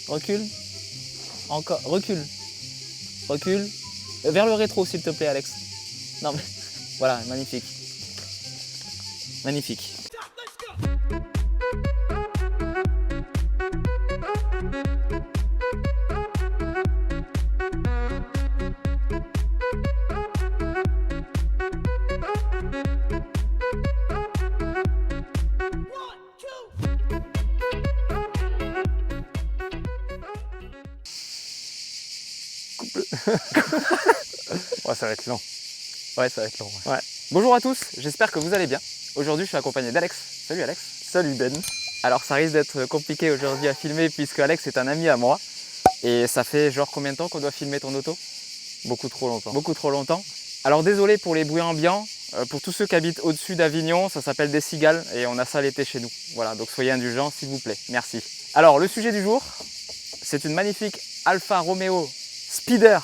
recule, encore, recule, recule. Vers le rétro s'il te plaît Alex. Non mais, voilà, magnifique. Magnifique. Ouais, ça va être long. Ouais, ça va être long. Ouais. Bonjour à tous, j'espère que vous allez bien. Aujourd'hui, je suis accompagné d'Alex. Salut Alex. Salut Ben. Alors, ça risque d'être compliqué aujourd'hui à filmer puisque Alex est un ami à moi. Et ça fait genre combien de temps qu'on doit filmer ton auto? Beaucoup trop longtemps. Beaucoup trop longtemps. Alors, désolé pour les bruits ambiants. Pour tous ceux qui habitent au-dessus d'Avignon, ça s'appelle des cigales et on a ça l'été chez nous. Voilà, donc soyez indulgents s'il vous plaît. Merci. Alors, le sujet du jour, c'est une magnifique Alfa Romeo Speeder.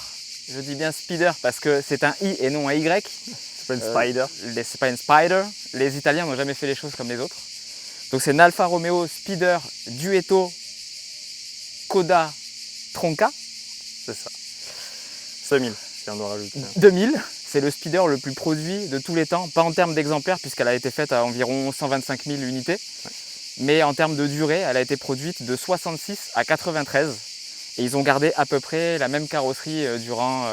Je dis bien Speeder parce que c'est un I et non un Y. C'est pas une Spider. C'est pas une Spider. Les Italiens n'ont jamais fait les choses comme les autres. Donc c'est une Alfa Romeo Speeder Duetto Coda Tronca. C'est ça. 5000, si on doit rajouter. 2000. C'est le speeder le plus produit de tous les temps. Pas en termes d'exemplaires puisqu'elle a été faite à environ 125 000 unités. Ouais. Mais en termes de durée, elle a été produite de 66 à 93. Et ils ont gardé à peu près la même carrosserie durant...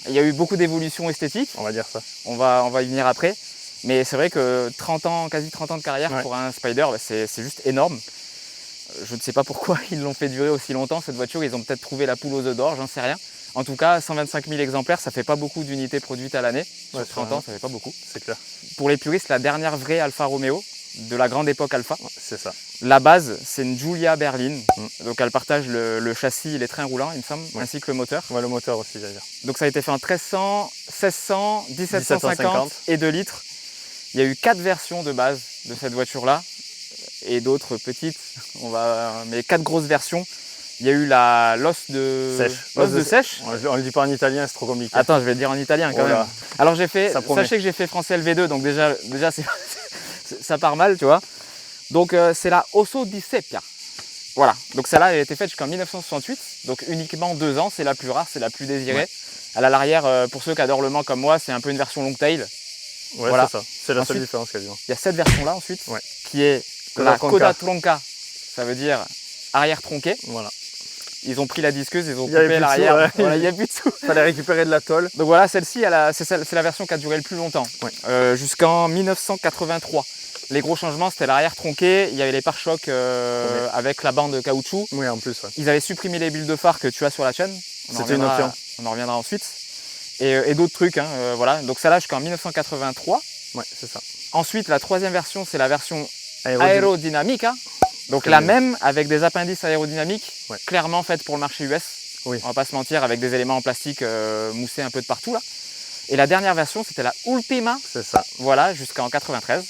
Il y a eu beaucoup d'évolutions esthétiques. On va dire ça. On va y venir après. Mais c'est vrai que 30 ans, quasi 30 ans de carrière pour un Spider, bah c'est juste énorme. Je ne sais pas pourquoi ils l'ont fait durer aussi longtemps, cette voiture. Ils ont peut-être trouvé la poule aux œufs d'or, j'en sais rien. En tout cas, 125 000 exemplaires, ça fait pas beaucoup d'unités produites à l'année. Sur 30 ans, ça fait pas beaucoup. C'est clair. Pour les puristes, la dernière vraie Alfa Romeo de la grande époque Alfa. Ouais, c'est ça. La base, c'est une Giulia Berlin. Donc elle partage le châssis et les trains roulants, il me semble, ainsi que le moteur. Ouais, le moteur aussi, j'allais dire. Donc ça a été fait en 1300, 1600, 1750 et 2 litres. Il y a eu 4 versions de base de cette voiture-là et d'autres petites, mais 4 grosses versions. Il y a eu l'os de sèche. On le dit pas en italien, c'est trop compliqué. Attends, je vais le dire en italien quand même. Alors sachez que j'ai fait français LV2, donc déjà ça part mal, tu vois. Donc c'est la Osso di Seppia. Voilà, donc celle-là elle a été faite jusqu'en 1968, donc uniquement 2 ans, c'est la plus rare, c'est la plus désirée. Ouais. Elle a l'arrière, pour ceux qui adorent le Mans comme moi, c'est un peu une version long tail. Ouais, voilà. C'est ça, c'est la seule différence quasiment. Il y a cette version-là ensuite, qui est la Coda Tronca, ça veut dire arrière tronqué. Voilà. Ils ont pris la disqueuse, ils ont coupé l'arrière, il n'y a plus de sous. Il fallait récupérer de la tôle. Donc voilà, celle-ci, c'est la version qui a duré le plus longtemps, jusqu'en 1983. Les gros changements, c'était l'arrière tronqué, il y avait les pare-chocs avec la bande de caoutchouc. Oui, en plus. Ils avaient supprimé les bulles de phare que tu as sur la chaîne. C'était une option. On en reviendra ensuite. Et d'autres trucs, voilà. Donc celle-là jusqu'en 1983. Ouais, c'est ça. Ensuite, la troisième version, c'est la version Aerodynamica. Donc la même avec des appendices aérodynamiques, clairement faites pour le marché US. Oui. On va pas se mentir, avec des éléments en plastique moussés un peu de partout là. Et la dernière version, c'était la Ultima. C'est ça. Voilà, jusqu'en 93.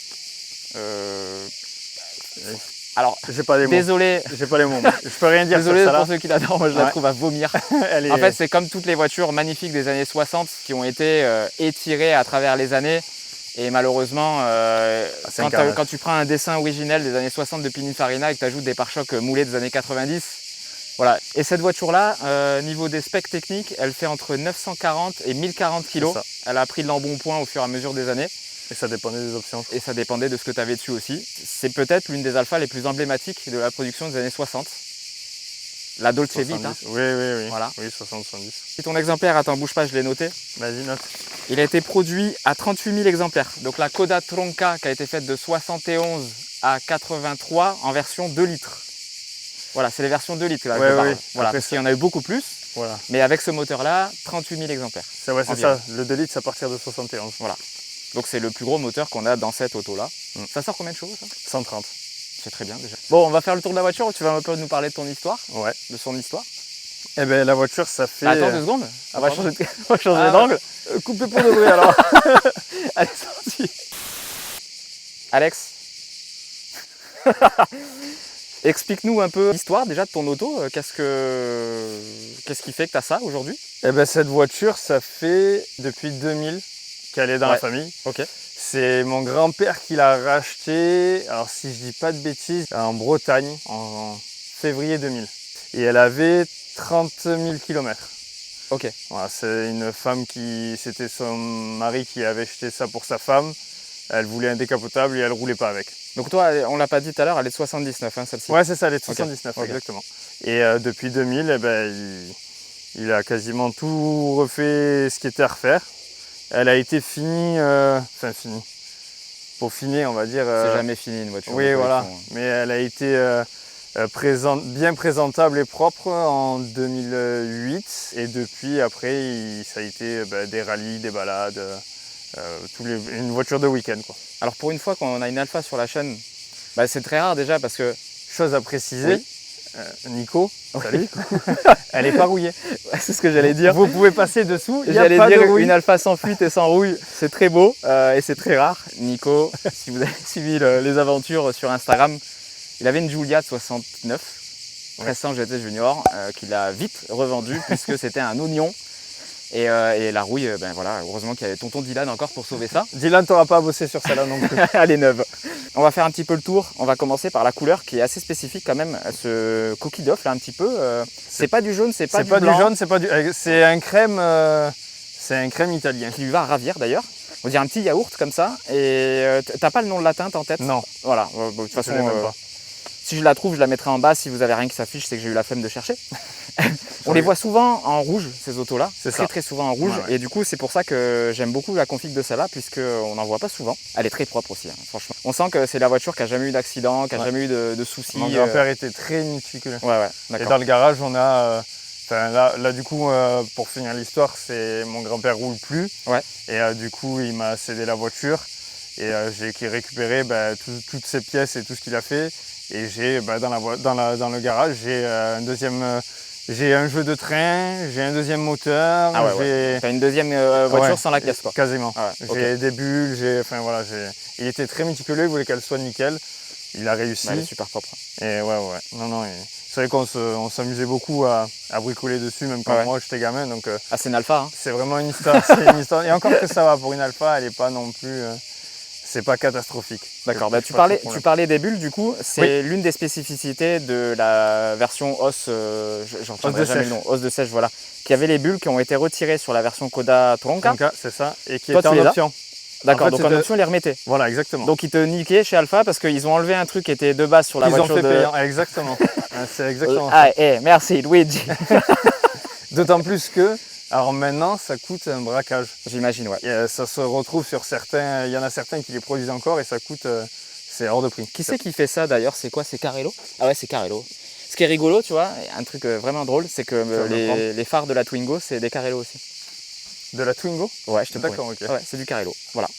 Alors, j'ai pas les mots. Désolé. J'ai pas les mots. Je peux rien dire. Désolé pour ceux qui l'adorent, moi je la trouve à vomir. En fait, c'est comme toutes les voitures magnifiques des années 60 qui ont été étirées à travers les années. Et malheureusement, quand tu prends un dessin originel des années 60 de Pininfarina et que tu ajoutes des pare-chocs moulés des années 90, voilà. Et cette voiture-là, niveau des specs techniques, elle fait entre 940 et 1040 kg. Elle a pris de l'embonpoint au fur et à mesure des années. Et ça dépendait des options. Et ça dépendait de ce que tu avais dessus aussi. C'est peut-être l'une des Alphas les plus emblématiques de la production des années 60. La Dolce Vita. Oui. Voilà. Oui, 60-70. Si ton exemplaire, attends, bouge pas, je l'ai noté. Vas-y, note. Il a été produit à 38 000 exemplaires. Donc la Coda Tronca qui a été faite de 71 à 83 en version 2 litres. Voilà, c'est les versions 2 litres là. Voilà, parce qu'il y en a eu beaucoup plus. Voilà. Mais avec ce moteur-là, 38 000 exemplaires. C'est ça. Le 2 litres, c'est à partir de 71. Voilà. Donc c'est le plus gros moteur qu'on a dans cette auto-là. Ça sort combien de chevaux ça? 130. C'est très bien déjà. Bon, on va faire le tour de la voiture. Tu vas un peu nous parler de ton histoire. Ouais. De son histoire. Eh bien, la voiture, ça fait... Attends 2 secondes. On va changer d'angle. Coupez pour de bruit alors. Allez, c'est parti. Alex. Explique-nous un peu l'histoire déjà de ton auto. Qu'est-ce qui fait que tu as ça aujourd'hui? Eh bien, cette voiture, ça fait depuis 2000 qu'elle est dans la famille. Ok. C'est mon grand-père qui l'a racheté, alors si je dis pas de bêtises, en Bretagne en février 2000. Et elle avait 30 000 km. Ok. Voilà, c'est une femme c'était son mari qui avait acheté ça pour sa femme. Elle voulait un décapotable et elle roulait pas avec. Donc toi, on l'a pas dit tout à l'heure, elle est de 79, hein, celle-ci. Ouais, c'est ça, elle est de 79, okay. Exactement. Et depuis 2000, eh ben, il a quasiment tout refait ce qui était à refaire. Elle a été finie, peaufinée, on va dire. C'est jamais fini une voiture. Oui, voilà. Mais elle a été bien présentable et propre en 2008. Et depuis, après, ça a été des rallyes, des balades. Une voiture de week-end, quoi. Alors pour une fois qu'on a une Alfa sur la chaîne, c'est très rare déjà parce que... Chose à préciser, Nico, salut, elle n'est pas rouillée. C'est ce que j'allais dire. Vous pouvez passer dessous, j'allais dire une Alfa sans fuite et sans rouille, c'est très beau et c'est très rare. Nico, si vous avez suivi les aventures sur Instagram, il avait une Giulia de 69, 1300 GT Junior, qu'il a vite revendue puisque c'était un oignon. Et la rouille, voilà, heureusement qu'il y avait tonton Dylan encore pour sauver ça. Dylan, t'auras pas bossé sur celle-là non plus. Elle est neuve. On va faire un petit peu le tour. On va commencer par la couleur qui est assez spécifique quand même. Ce coquille d'œuf là un petit peu. C'est pas du jaune, c'est pas du blanc. C'est un crème. C'est un crème italien. Qui lui va ravir d'ailleurs. On dirait un petit yaourt comme ça. Et t'as pas le nom de la teinte en tête? Non. Voilà. De toute façon, si je la trouve, je la mettrai en bas. Si vous avez rien qui s'affiche, c'est que j'ai eu la flemme de chercher. On les voit souvent en rouge, ces autos-là. Très souvent en rouge. Ouais. Et du coup, c'est pour ça que j'aime beaucoup la config de celle-là, puisqu'on n'en voit pas souvent. Elle est très propre aussi, hein, franchement. On sent que c'est la voiture qui n'a jamais eu d'accident, qui n'a jamais eu de soucis. Mon grand-père était très méticuleux. Ouais, et dans le garage, on a... là, du coup, pour finir l'histoire, c'est mon grand-père roule plus. Ouais. Et du coup, il m'a cédé la voiture. Et j'ai récupéré toutes ses pièces et tout ce qu'il a fait. Et j'ai dans le garage, j'ai un deuxième... J'ai un jeu de train, j'ai un deuxième moteur. Ah ouais. T'as une deuxième voiture sans la caisse, quoi. Quasiment. Ah ouais, j'ai des bulles, il était très méticuleux, il voulait qu'elle soit nickel. Il a réussi. Elle est super propre. Et non. C'est vrai qu'on s'amusait beaucoup à bricoler dessus, même quand moi j'étais gamin. Donc, c'est une Alfa. Hein. C'est vraiment une histoire. Et encore que ça va, pour une Alfa, elle n'est pas non plus. C'est pas catastrophique. D'accord, tu parlais des bulles, du coup, c'est l'une des spécificités de la version Os, j'en retiendrai jamais le nom, Os de sèche, voilà, qui avait les bulles qui ont été retirées sur la version Koda Tronca. C'est ça, et qui était en option. D'accord, donc en option, ils les remettaient. Voilà, exactement. Donc ils te niquaient chez Alfa parce qu'ils ont enlevé un truc qui était de base sur la voiture. Ils ont fait payant, exactement. C'est exactement ça. Merci Luigi. D'autant plus que... Alors maintenant, ça coûte un braquage. J'imagine, ouais. Et ça se retrouve sur certains, il y en a certains qui les produisent encore et ça coûte, c'est hors de prix. Qui c'est qui fait ça d'ailleurs? C'est quoi? C'est Carello? Ah ouais, c'est Carello. Ce qui est rigolo, tu vois, un truc vraiment drôle, c'est que les phares de la Twingo, c'est des Carello aussi. De la Twingo? Ouais, je te D'accord, ok. Ouais, c'est du Carello, voilà.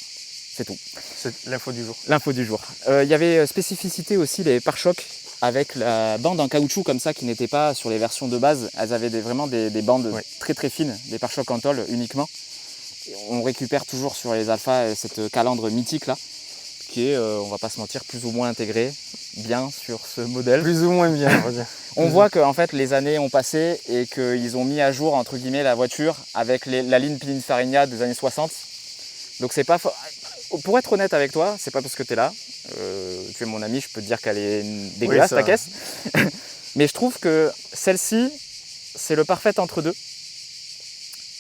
C'est tout. C'est l'info du jour. L'info du jour. Il y avait spécificité aussi, les pare-chocs avec la bande en caoutchouc comme ça qui n'était pas sur les versions de base. Elles avaient vraiment des bandes très très fines, des pare-chocs en tôle uniquement. Et on récupère toujours sur les Alpha cette calandre mythique là, qui est, on va pas se mentir, plus ou moins intégrée bien sur ce modèle. Plus ou moins bien, on va dire. On voit que en fait, les années ont passé et qu'ils ont mis à jour entre guillemets la voiture avec la ligne Pininfarina des années 60. Donc c'est pas... Pour être honnête avec toi, c'est pas parce que tu es là, tu es mon ami, je peux te dire qu'elle est dégueulasse ta caisse. Mais je trouve que celle-ci, c'est le parfait entre deux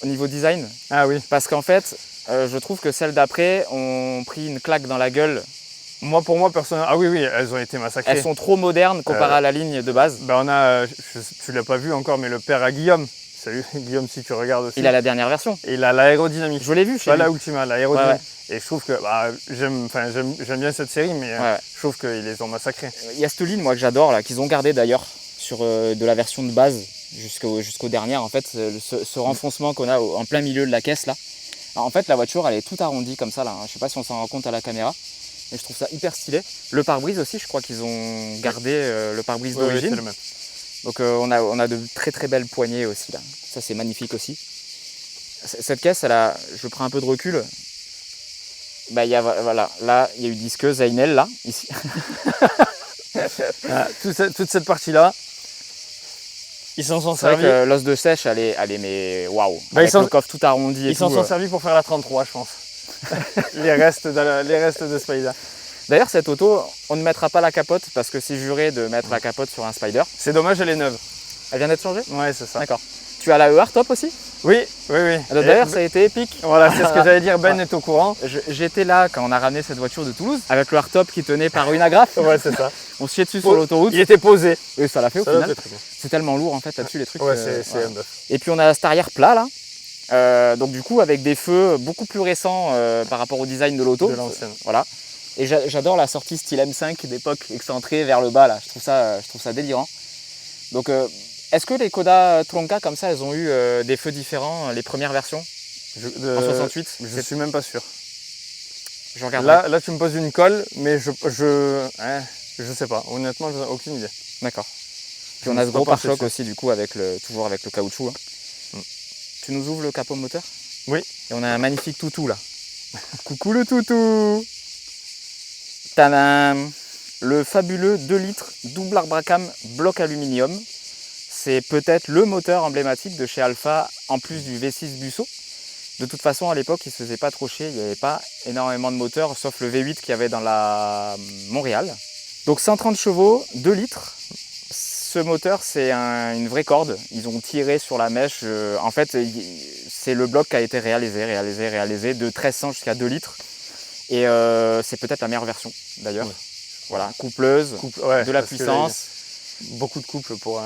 au niveau design. Ah oui. Parce qu'en fait, je trouve que celles d'après ont pris une claque dans la gueule. Pour moi, personnellement, ah oui, elles ont été massacrées. Elles sont trop modernes comparées à la ligne de base. On a, tu l'as pas vu encore, mais le père à Guillaume. Salut Guillaume, si tu regardes aussi. Il a la dernière version. Et il a l'aérodynamique. Je l'ai vu chez lui. Pas la Ultima, l'aérodynamique. Et je trouve que j'aime bien cette série, mais je trouve qu'ils les ont massacrés. Il y a cette ligne, moi, que j'adore, là, qu'ils ont gardé d'ailleurs sur de la version de base jusqu'aux dernières. En fait, ce renfoncement qu'on a en plein milieu de la caisse là. Alors, en fait, la voiture, elle est toute arrondie comme ça là. Je sais pas si on s'en rend compte à la caméra. Et je trouve ça hyper stylé. Le pare-brise aussi, je crois qu'ils ont gardé le pare-brise d'origine. Oui, c'est le même. Donc on a de très très belles poignées aussi là. Ça c'est magnifique aussi. Cette caisse, je prends un peu de recul. Voilà, là il y a eu disque Zainel là, ici. Toute cette partie là, ils s'en sont servis. C'est vrai que l'os de sèche, elle est mais waouh. Avec le coffre tout arrondi. Ils s'en sont servis pour faire la 33, je pense. les restes de Spider. D'ailleurs, cette auto, on ne mettra pas la capote parce que c'est juré de mettre la capote sur un Spider. C'est dommage, elle est neuve. Elle vient d'être changée? Ouais, c'est ça. D'accord. Tu as la E hardtop aussi? Oui, oui, oui. D'ailleurs, ça a été épique. Voilà, c'est ce que j'allais dire, Ben est au courant. J'étais là quand on a ramené cette voiture de Toulouse, avec le hardtop qui tenait par une agrafe. Ouais, c'est ça. On se chiait dessus sur l'autoroute. Il était posé. Et ça l'a fait au final. C'est tellement lourd en fait là-dessus les trucs. Ouais, c'est un bœuf. Et puis on a cet arrière plat là. Donc du coup avec des feux beaucoup plus récents par rapport au design de l'auto. De l'ancienne. Voilà. Et j'adore la sortie style M5 d'époque excentrée vers le bas là. Je trouve ça délirant. Donc est-ce que les Koda Tronca comme ça, elles ont eu des feux différents, les premières versions en 68? Je suis même pas sûr. Je regarde. Là, tu me poses une colle, mais je sais pas. Honnêtement, j'ai aucune idée. D'accord. Puis on a ce gros pare-choc aussi du coup toujours avec le caoutchouc. Hein. Tu nous ouvres le capot moteur? Oui. Et on a un magnifique toutou là. Coucou le toutou. Tadam! Le fabuleux 2 litres double Arbracam bloc aluminium. C'est peut-être le moteur emblématique de chez Alfa, en plus du V6 Busso. De toute façon, à l'époque, il ne se faisait pas trop chier, il n'y avait pas énormément de moteurs, sauf le V8 qu'il y avait dans la Montréal. Donc 130 chevaux, 2 litres. Ce moteur, c'est une vraie corde. Ils ont tiré sur la mèche. En fait, c'est le bloc qui a été réalisé de 1300 jusqu'à 2 litres. Et c'est peut-être la meilleure version, d'ailleurs. Ouais. Voilà, coupleuse, de la puissance. Beaucoup de couple pour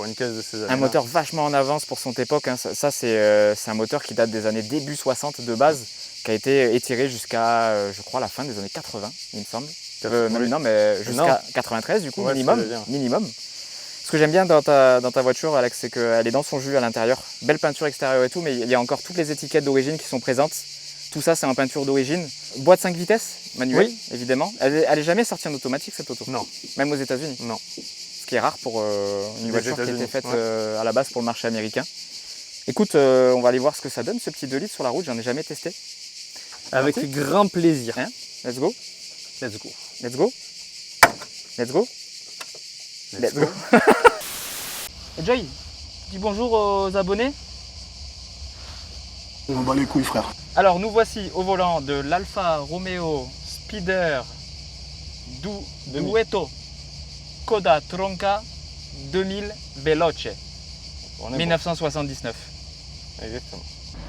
une caisse de ces années. Un moteur vachement en avance pour son époque. Hein. Ça c'est un moteur qui date des années début 60 de base, qui a été étiré jusqu'à, je crois, la fin des années 80, il me semble. Non, mais jusqu'à 93 du coup, minimum. Ce que j'aime bien dans ta voiture, Alex, c'est qu'elle est dans son jus à l'intérieur. Belle peinture extérieure et tout, mais il y a encore toutes les étiquettes d'origine qui sont présentes. Tout ça, c'est en peinture d'origine. Boîte 5 vitesses, manuelle, évidemment. Elle n'est jamais sortie en automatique, cette auto. Non. Même aux États-Unis. Non. Ce qui est rare pour une voiture qui était faite à la base pour le marché américain. Écoute, on va aller voir ce que ça donne, ce petit 2 litres sur la route. J'en ai jamais testé. Avec grand plaisir. Hein? Let's go. Let's go. Let's go. Let's go. Let's go. Joy, dis bonjour aux abonnés. On bat les couilles, frère. Alors, nous voici au volant de l'Alfa Romeo Spider Duetto Koda Tronca 2000 Veloce, 1979. Exactement.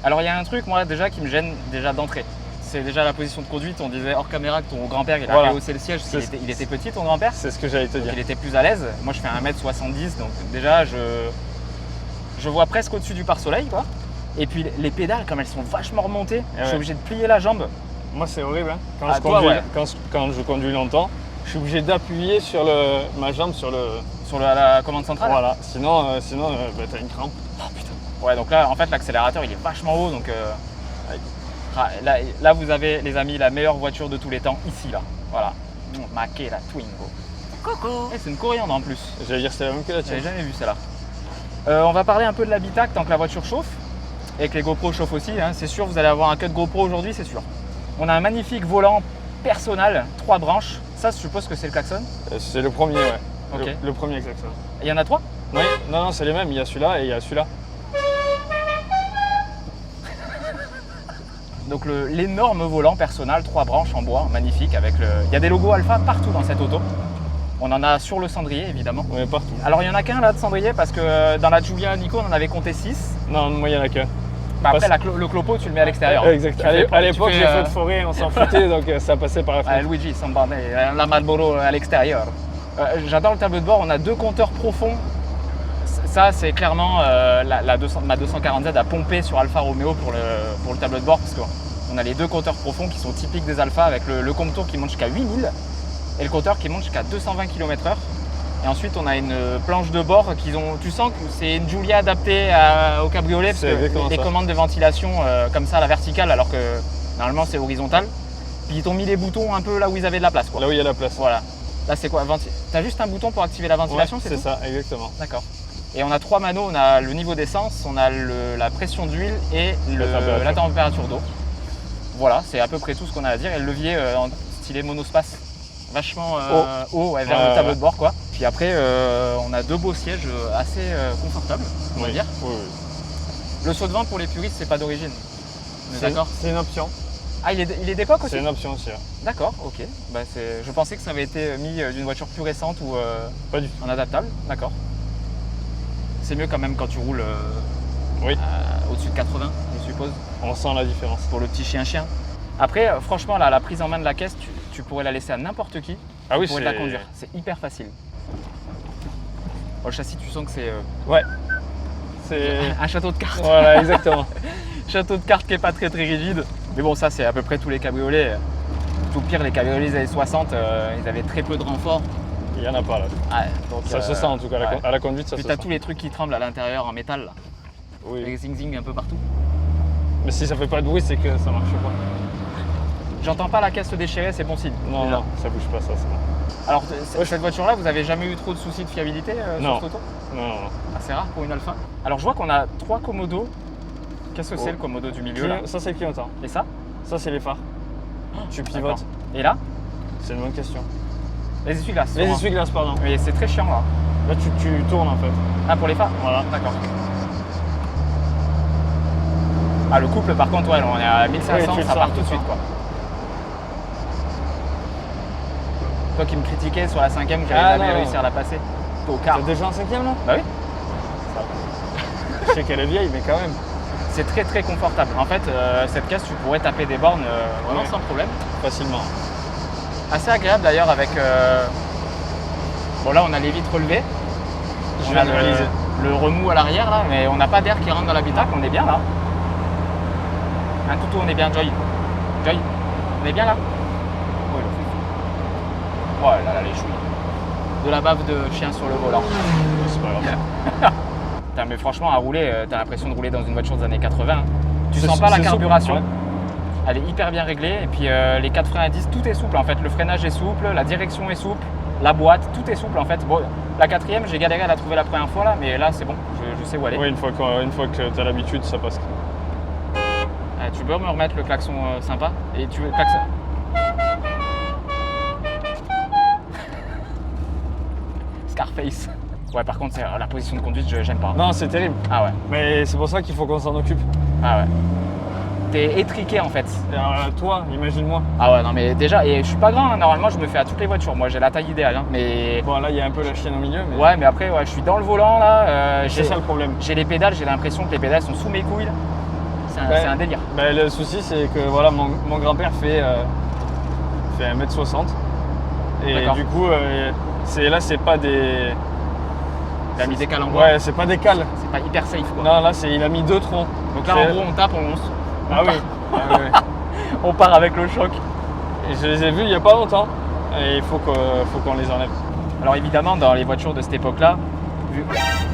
Alors, il y a un truc, moi, déjà, qui me gêne déjà d'entrée. C'est déjà la position de conduite. On disait hors caméra que ton grand-père, il a rehaussé le siège. Il était petit, ton grand-père. C'est ce que j'allais te dire. Il était plus à l'aise. Moi, je fais 1m70, donc déjà, je vois presque au-dessus du pare-soleil, quoi. Et puis les pédales, comme elles sont vachement remontées, je suis obligé de plier la jambe. Moi, c'est horrible. Hein. Quand je conduis longtemps, je suis obligé d'appuyer sur ma jambe sur la commande centrale. Voilà. Sinon t'as une crampe. Oh putain. Ouais, donc là, en fait, l'accélérateur, il est vachement haut. Donc là, vous avez, les amis, la meilleure voiture de tous les temps ici, là. Voilà. Makera Twingo. Coucou. Et c'est une coriandre en plus. J'allais dire c'est la même que la tienne. J'avais jamais vu celle-là. On va parler un peu de l'habitacle tant que la voiture chauffe. Et que les GoPro chauffent aussi, hein. C'est sûr, vous allez avoir un cut GoPro aujourd'hui, c'est sûr. On a un magnifique volant personnel, 3 branches. Ça, je suppose que c'est le klaxon? C'est le premier, ouais. Okay. Le premier klaxon. Il y en a 3? Oui, non, c'est les mêmes. Il y a celui-là et il y a celui-là. Donc l'énorme volant personnel, 3 branches en bois, magnifique. Il y a des logos Alfa partout dans cette auto. On en a sur le cendrier, évidemment. Oui, partout. Alors, il n'y en a qu'un là de cendrier parce que dans la Giulia Nico, on en avait compté 6. Non, moi, il n'y en a qu'un. Bah après, le clopo, tu le mets à l'extérieur. Exact. À l'époque, j'ai fait de forêt, on s'en foutait, donc ça passait par la fenêtre. Luigi, la Marlboro à l'extérieur. J'adore le tableau de bord, on a 2 compteurs profonds. Ça, c'est clairement ma 240Z a pompé sur Alfa Romeo pour le tableau de bord parce qu'on a les 2 compteurs profonds qui sont typiques des Alfa avec le compteur qui monte jusqu'à 8000 et le compteur qui monte jusqu'à 220 km/h. Et ensuite, on a une planche de bord tu sens que c'est une Giulia adaptée au cabriolet parce que les commandes de ventilation comme ça à la verticale alors que normalement c'est horizontal. Puis ils t'ont mis les boutons un peu là où ils avaient de la place, quoi. Là où il y a la place. Voilà. Là c'est quoi? T'as juste un bouton pour activer la ventilation, c'est tout? C'est ça, exactement. D'accord. Et on a 3 manos, on a le niveau d'essence, on a la pression d'huile et la température d'eau. Voilà, c'est à peu près tout ce qu'on a à dire. Et le levier en stylé monospace, vachement haut vers le tableau de bord, quoi. Puis après, on a 2 beaux sièges assez confortables, on va dire. Oui. Le saut de vent pour les puristes, c'est pas d'origine. D'accord. C'est une option. Ah, il est d'époque aussi? C'est une option aussi. D'accord, ok. Bah, je pensais que ça avait été mis d'une voiture plus récente ou pas du tout. En adaptable. D'accord. c'est mieux quand même quand tu roules au-dessus de 80, je suppose. On sent la différence. Pour le petit chien-chien. Après, franchement, là, la prise en main de la caisse, tu pourrais la laisser à n'importe qui. Ah oui, tu pourrais la conduire. C'est hyper facile. Bon, le châssis, tu sens que c'est ouais. C'est un château de cartes. Voilà, exactement. Château de cartes qui n'est pas très rigide. Mais bon, ça, c'est à peu près tous les cabriolets. Tout pire, les cabriolets des années 60, ils avaient très peu de renfort. Il n'y en a pas là. Ouais, donc, ça se sent en tout cas, à la conduite, ça puis se sent. Puis tu as tous les trucs qui tremblent à l'intérieur en métal. Là. Oui. Les zing-zing un peu partout. Mais si ça fait pas de bruit, c'est que ça marche pas. J'entends pas la caisse se déchirer, c'est bon signe. Non, déjà. Non, ça bouge pas, ça, c'est bon. Alors, cette voiture-là, vous avez jamais eu trop de soucis de fiabilité sur cette auto? Non. Ah, c'est rare pour une Alpha. Alors, je vois qu'on a 3 Komodo. Qu'est-ce que c'est le Komodo du milieu là? Ça, c'est le clignotant. Et ça? Ça, c'est les phares. Tu pivotes. Et là? C'est une bonne question. Les essuie-glaces. Les essuie-glaces, pardon. Mais c'est très chiant là. Là, tu tournes en fait. Ah, pour les phares? Voilà. D'accord. Ah, le couple, par contre, ouais, on est à 1500, ça part tout de suite, quoi. Toi qui me critiquais sur la 5ème, que j'avais jamais réussi à la passer. T'es au quart. T'es déjà en 5ème là? Bah oui. Ça. Je sais qu'elle est vieille, mais quand même. C'est très très confortable. En fait, cette caisse, tu pourrais taper des bornes vraiment sans problème. Facilement. Assez agréable d'ailleurs avec... Bon là, on a les vitres relevées. On a le remous à l'arrière là, mais on n'a pas d'air qui rentre dans l'habitacle, on est bien là. Un toutou, on est bien, Joy. Joy, on est bien là. Oh là là, les chouilles. De la bave de chien sur le volant. C'est pas grave. Putain, mais franchement, à rouler, t'as l'impression de rouler dans une voiture des années 80. Tu sens pas la carburation. Souple, Elle est hyper bien réglée. Et puis les 4 freins à disque, tout est souple en fait. Le freinage est souple, la direction est souple, la boîte, tout est souple en fait. Bon, la 4ème, j'ai galéré à la trouver la première fois là, mais là c'est bon, je sais où aller. Oui, une fois que t'as l'habitude, ça passe. Tu peux me remettre le klaxon sympa? Et tu veux klaxon. Scarface. Ouais, par contre, la position de conduite, j'aime pas. Non, c'est terrible. Ah ouais. Mais c'est pour ça qu'il faut qu'on s'en occupe. Ah ouais. T'es étriqué en fait. Toi, imagine-moi. Ah ouais, non mais déjà, et je suis pas grand, hein, normalement je me fais à toutes les voitures. Moi j'ai la taille idéale, hein, mais... Bon, là il y a un peu la chienne au milieu. Mais... Ouais, mais après, ouais, je suis dans le volant là. C'est ça le problème. J'ai les pédales, j'ai l'impression que les pédales sont sous mes couilles. C'est un délire. Bah, le souci, c'est que voilà, mon grand-père fait 1m60. Et du coup, là, c'est pas des... Il a mis des cales en bois. Ouais, c'est pas des cales. C'est pas hyper safe quoi. Non, là, il a mis 2 troncs. Donc là, en gros, on tape, on lance. Ah oui. On part avec le choc. Et je les ai vus il n'y a pas longtemps. Et il faut qu'on les enlève. Alors évidemment, dans les voitures de cette époque-là,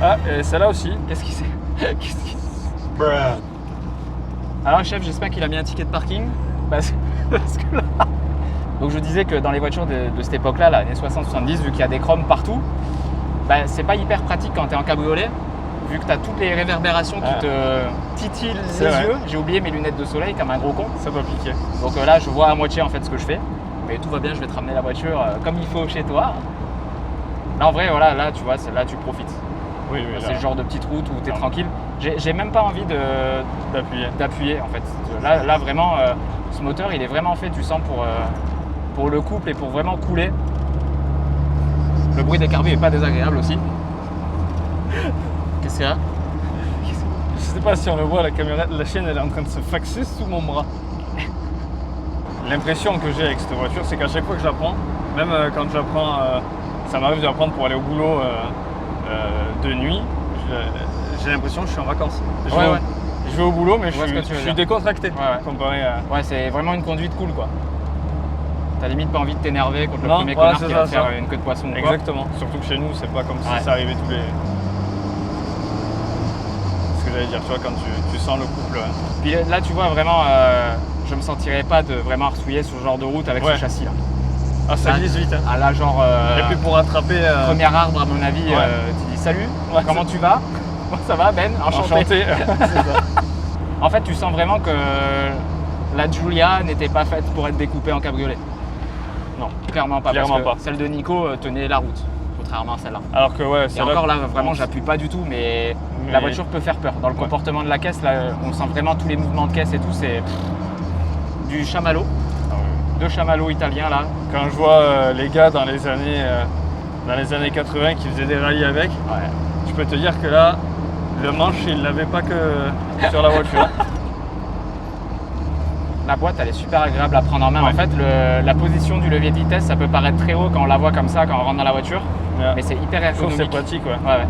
Ah, et celle-là aussi. Qu'est-ce qui c'est? Alors chef, j'espère qu'il a mis un ticket de parking. Parce que là... Donc je disais que dans les voitures de cette époque-là, l'année 60-70, vu qu'il y a des chromes partout, bah, c'est pas hyper pratique quand tu es en cabriolet, vu que tu as toutes les réverbérations qui te titillent les yeux. J'ai oublié mes lunettes de soleil comme un gros con. Ça doit piquer. Donc là, je vois à moitié en fait ce que je fais. Mais tout va bien, je vais te ramener la voiture comme il faut chez toi. Là en vrai, voilà, là tu vois, là tu profites. Oui, c'est le genre de petite route où tu es tranquille. J'ai même pas envie d'appuyer en fait. Là vraiment, ce moteur il est vraiment fait, tu sens, pour le couple et pour vraiment couler. Le bruit des carbus est pas désagréable aussi. Qu'est-ce qu'il y a? Je sais pas si on le voit à la caméra, la chienne elle est en train de se faxer sous mon bras. L'impression que j'ai avec cette voiture, c'est qu'à chaque fois que je la prends, même quand je la prends, ça m'arrive de la prendre pour aller au boulot de nuit, j'ai l'impression que je suis en vacances. Je vais au boulot, mais je suis décontracté comparé à... Ouais, c'est vraiment une conduite cool quoi. T'as limite pas envie de t'énerver contre le premier connard qui va faire une queue de poisson. Exactement. Surtout que chez nous, c'est pas comme si ça arrivait tous les... Ce que j'allais dire, tu vois, quand tu sens le couple. Puis là, tu vois, vraiment, je me sentirais pas de vraiment arsouiller sur ce genre de route avec ce châssis là. Ah, ça glisse vite. Hein. Ah là, genre... Et puis pour attraper... Premier arbre, à mon avis, tu dis salut, comment tu vas? Ça va, Ben? Enchanté. En fait, tu sens vraiment que la Giulia n'était pas faite pour être découpée en cabriolet. Non, clairement pas. Celle de Nico tenait la route, contrairement à celle-là. Alors que et encore là, vraiment, j'appuie pas du tout, mais la voiture peut faire peur. Dans le comportement de la caisse, là, on sent vraiment tous les mouvements de caisse et tout. C'est du chamallow, de chamallow italien là. Quand je vois les gars dans les années 80 qui faisaient des rallyes avec, je peux te dire que là, Le manche, il l'avait pas que sur la voiture. La boîte, elle est super agréable à prendre en main. Ouais. En fait, la position du levier de vitesse, ça peut paraître très haut quand on la voit comme ça, quand on rentre dans la voiture. Ouais. Mais c'est hyper ergonomique. C'est pratique, ouais. Ouais.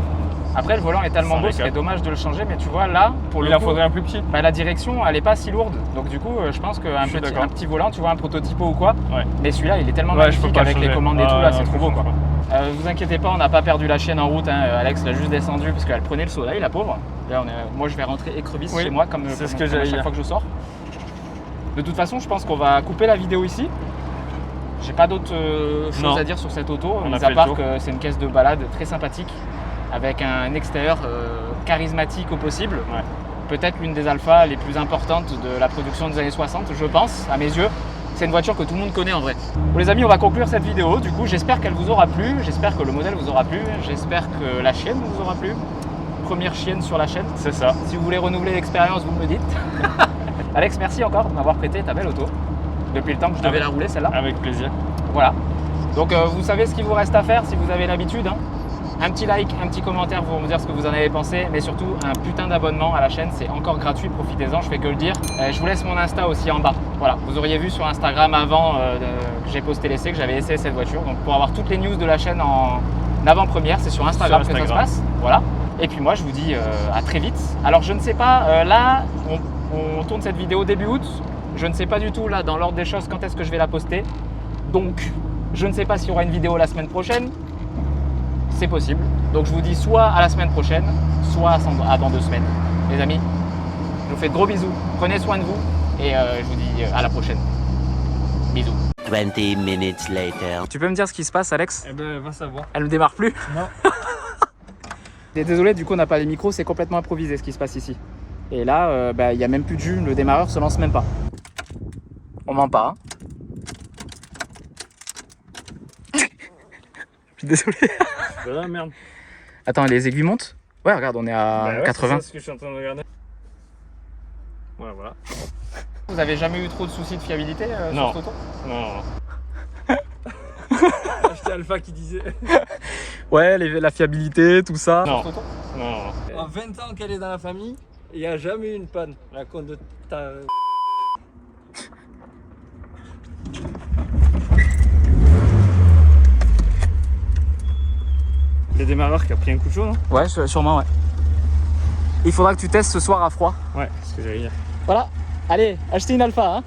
Après, le volant est tellement beau, c'est dommage de le changer. Mais tu vois, là, pour le coup, il en faudrait un plus petit. Bah, la direction, elle n'est pas si lourde. Donc du coup, je pense qu'un petit volant, tu vois, un prototypo ou quoi. Ouais. Mais celui-là, il est tellement magnifique avec les commandes et tout. Là, c'est trop beau, quoi. Vous inquiétez pas, on n'a pas perdu la chienne en route. Hein. Alex l'a juste descendu parce qu'elle prenait le soleil, la pauvre. Là, moi, je vais rentrer écrevisse chez moi, comme c'est ce que j'ai à chaque fois que je sors. De toute façon, je pense qu'on va couper la vidéo ici. J'ai pas d'autres choses à dire sur cette auto, mis à part que c'est une caisse de balade très sympathique, avec un extérieur charismatique au possible. Ouais. Peut-être l'une des alphas les plus importantes de la production des années 60, je pense, à mes yeux. C'est une voiture que tout le monde connaît en vrai. Bon les amis, on va conclure cette vidéo. Du coup, j'espère qu'elle vous aura plu, j'espère que le modèle vous aura plu, j'espère que la chienne vous aura plu. Première chienne sur la chaîne. C'est ça. Si vous voulez renouveler l'expérience, vous me le dites. Alex, merci encore de m'avoir prêté ta belle auto. Depuis le temps que je devais la rouler celle-là. Avec plaisir. Voilà. Donc vous savez ce qu'il vous reste à faire si vous avez l'habitude. Hein. Un petit like, un petit commentaire pour me dire ce que vous en avez pensé. Mais surtout un putain d'abonnement à la chaîne. C'est encore gratuit, profitez-en, je fais que le dire. Je vous laisse mon Insta aussi en bas. Voilà, vous auriez vu sur Instagram avant que j'ai posté l'essai que j'avais essayé cette voiture. Donc pour avoir toutes les news de la chaîne en avant-première, c'est sur Instagram que ça se passe. Voilà. Et puis moi je vous dis à très vite. Alors je ne sais pas, là on tourne cette vidéo début août. Je ne sais pas du tout là dans l'ordre des choses quand est-ce que je vais la poster. Donc je ne sais pas s'il y aura une vidéo la semaine prochaine. C'est possible. Donc je vous dis soit à la semaine prochaine, soit à dans 2 semaines. Les amis, je vous fais de gros bisous. Prenez soin de vous et je vous dis à la prochaine. Bisous. 20 minutes later. Tu peux me dire ce qui se passe, Alex? Eh ben va savoir. Elle ne démarre plus? Non. Désolé, du coup on n'a pas les micros, c'est complètement improvisé ce qui se passe ici. Et là, il n'y a même plus de jus, le démarreur se lance même pas. On ment pas. Hein. Je suis désolé. Voilà, merde. Attends, les aiguilles montent? Ouais, regarde, on est à 80. C'est ce que je suis en train de regarder. Ouais, voilà. Vous avez jamais eu trop de soucis de fiabilité sur cette auto? Non. C'était Alpha qui disait. Ouais, la fiabilité, tout ça. Non. Non. En 20 ans qu'elle est dans la famille, il n'y a jamais eu une panne. La compte de ta... Le démarreur qui a pris un coup de chaud, non? Ouais, sûrement, ouais. Il faudra que tu testes ce soir à froid. Ouais, c'est ce que j'allais dire. Voilà. Allez, achetez une Alpha, hein.